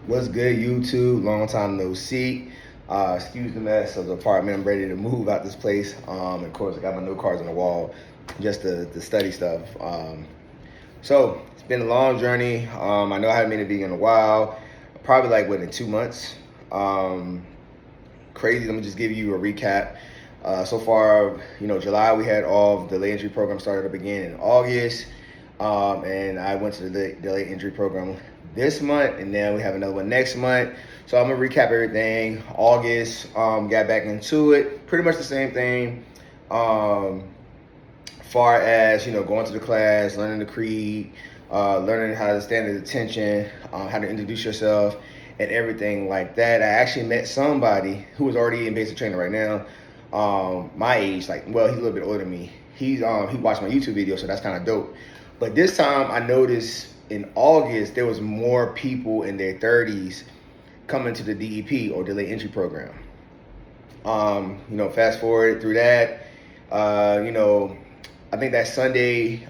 What's good, YouTube? Long time no see. Excuse the mess of the apartment. I'm ready to move out this place. Of course, I got my new cards on the wall just to study stuff. So it's been a long journey. I know I haven't been to vegan in a while. Probably like within 2 months. Crazy. Let me just give you a recap. So far, July we had all of the delay entry program started up again in August. And I went to the delay entry program this month, and then we have another one next month. So I'm gonna recap everything. August, got back into it. Pretty much the same thing. Far as going to the class, learning the creed, learning how to stand at attention, how to introduce yourself, and everything like that. I actually met somebody who was already in basic training right now, my age. He's a little bit older than me. He watched my YouTube video, so that's kind of dope. But this time, I noticed in August there was more people in their 30s coming to the DEP or delay entry program. Fast forward through that, I think that Sunday,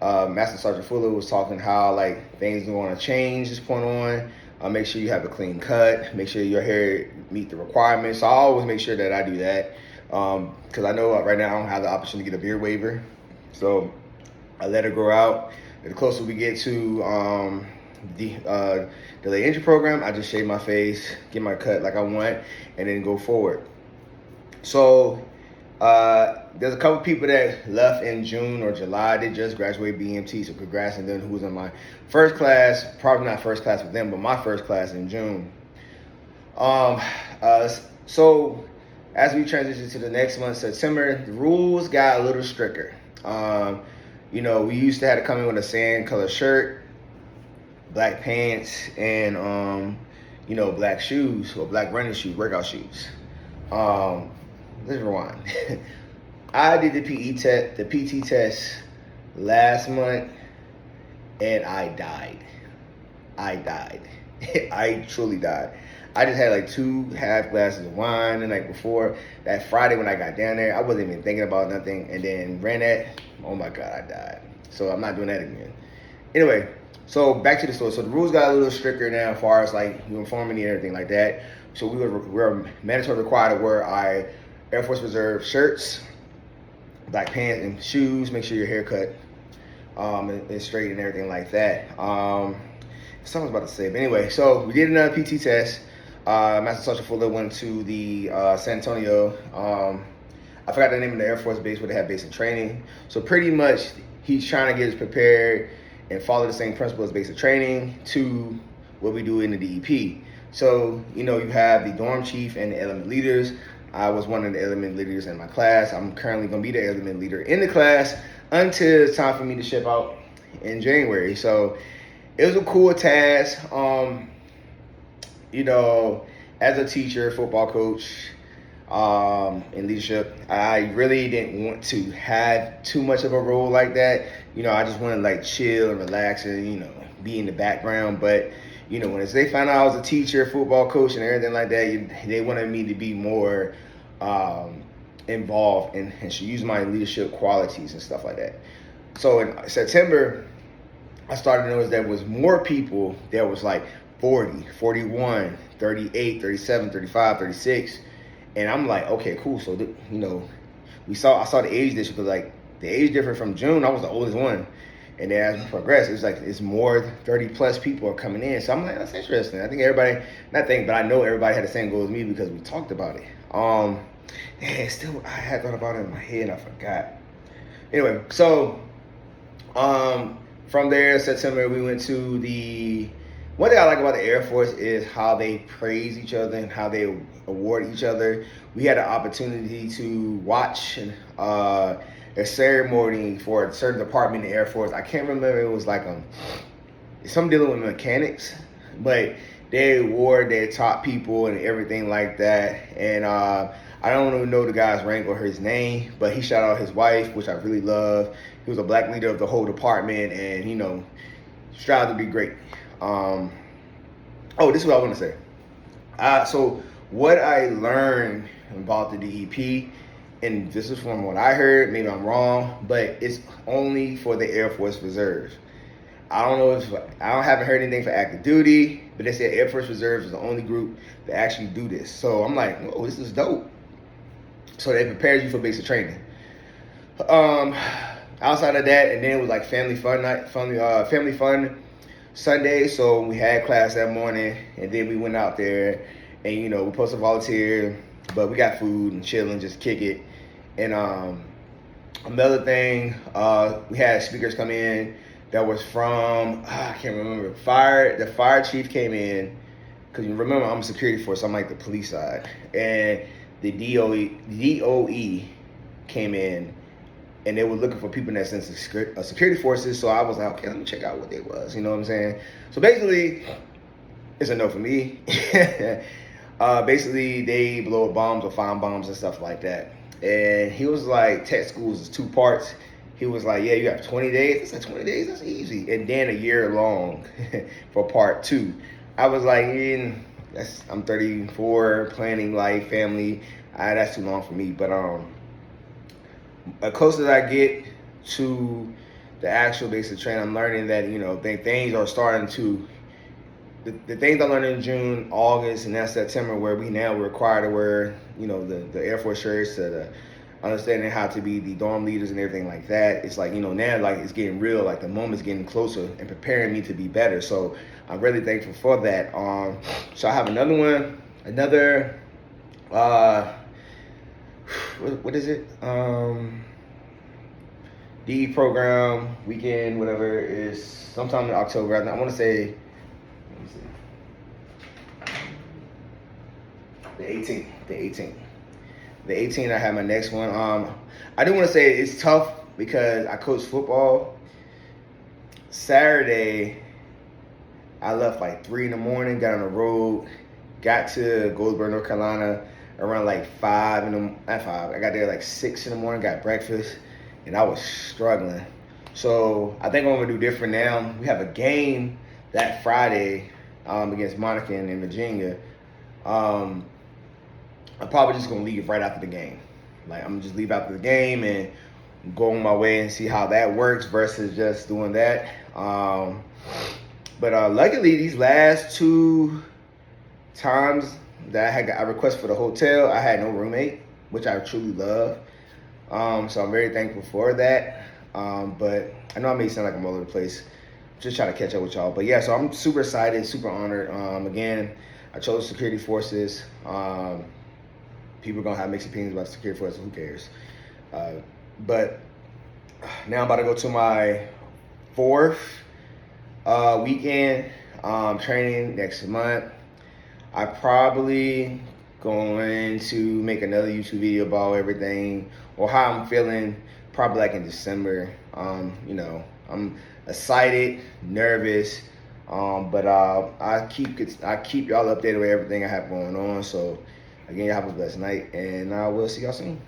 Master Sergeant Fuller was talking how things are going to change this point on. Make sure you have a clean cut. Make sure your hair meet the requirements. So I always make sure that I do that because I know right now I don't have the opportunity to get a beard waiver. So I let it grow out. The closer we get to the delay entry program, I just shave my face, get my cut like I want, and then go forward. So there's a couple people that left in June or July. They just graduated BMT, so congrats. And then who was in my first class, probably not first class with them, but my first class in June. So as we transition to the next month, September, the rules got a little stricter. We used to have to come in with a sand color shirt, black pants, and black shoes or black running shoes, workout shoes. Let's rewind. I did the PT test last month, and I died. I truly died. I just had 2 half glasses of wine the night before. That Friday when I got down there, I wasn't even thinking about nothing, and then ran that. Oh my God, I died. So I'm not doing that again. Anyway, so back to the story. So the rules got a little stricter now as far as uniformity and everything like that. So we're mandatory required to wear our Air Force Reserve shirts, black pants and shoes. Make sure your haircut is straight and everything like that. Someone's about to say, but anyway, so we did another PT test. Master Sergeant Fuller went to the San Antonio. I forgot the name of the Air Force base where they have basic training. So pretty much he's trying to get us prepared and follow the same principles as basic training to what we do in the DEP. So, you have the dorm chief and the element leaders. I was one of the element leaders in my class. I'm currently going to be the element leader in the class until it's time for me to ship out in January. So it was a cool task. As a teacher, football coach, in leadership, I really didn't want to have too much of a role like that. I just wanted to chill and relax and, be in the background. But, when they found out I was a teacher, football coach and everything like that, they wanted me to be more involved and should use my leadership qualities and stuff like that. So in September, I started to notice there was more people. There was 40, 41, 38, 37, 35, 36. And I'm like, okay, cool. So, I saw the age difference because the age difference from June, I was the oldest one. And then as we progress, it's more 30 plus people are coming in. So I'm like, that's interesting. I think I know everybody had the same goal as me because we talked about it. I had thought about it in my head and I forgot. Anyway, so, from there, September, we went to one thing I like about the Air Force is how they praise each other and how they award each other. We had an opportunity to watch a ceremony for a certain department in the Air Force. I can't remember, it was some dealing with mechanics, but they award their top people and everything like that. And I don't even know the guy's rank or his name, but he shout out his wife, which I really love. He was a black leader of the whole department and, strived to be great. This is what I want to say. So what I learned about the DEP, and this is from what I heard, maybe I'm wrong, but it's only for the Air Force Reserve. I don't know if I haven't heard anything for active duty, but they said Air Force Reserve is the only group that actually do this. So I'm like, whoa, this is dope. So they prepared you for basic training. Outside of that, and then it was like family fun night, family fun Sunday. So we had class that morning, and then we went out there, and we supposed to volunteer, but we got food and chill and just kick it. And another thing, we had speakers come in that was from I can't remember. The fire chief came in, because you remember I'm a security force, so I'm like the police side, and the DOE came in, and they were looking for people in that sense of security forces. So I was like, okay, let me check out what they was. You know what I'm saying? So basically, it's a no for me. Basically, they blow up bombs or find bombs and stuff like that. And he was like, tech schools is 2 parts. He was like, yeah, you have 20 days. I said, 20 days? That's easy. And then a year long for part 2. I was like, I'm 34, planning life, family. That's too long for me. But the closer I get to the actual basic training, I'm learning that things are starting to. The things I learned in June, August, and now September, where we're required to wear, the Air Force shirts, to the understanding how to be the dorm leaders and everything like that. It's like, now like it's getting real, like the moment's getting closer and preparing me to be better. So I'm really thankful for that. So I have another one, what is it? DE program weekend, whatever, is sometime in October. I want to say, let me see, the 18th. The 18th, I have my next one. I do want to say it's tough because I coach football. Saturday, I left like 3 in the morning, got on the road, got to Goldsboro, North Carolina around like 5 at 5. I got there like 6 in the morning, got breakfast, and I was struggling. So I think I'm gonna do different now. We have a game that Friday against Monica in Virginia. I'm probably just gonna leave right after the game. Like, I'm gonna just leave after the game and go on my way and see how that works versus just doing that. But luckily, these last 2 times that I requested for the hotel, I had no roommate, which I truly love. So I'm very thankful for that. But I know I may sound like I'm all over the place. Just trying to catch up with y'all. But yeah, so I'm super excited, super honored. Again, I chose security forces. People are going to have mixed opinions about security forces. Who cares? But now I'm about to go to my 4th weekend training next month. I probably going to make another YouTube video about everything or how I'm feeling, probably like in December. I'm excited, nervous, but I keep y'all updated with everything I have going on. So again, y'all have a blessed night, and I will see y'all soon.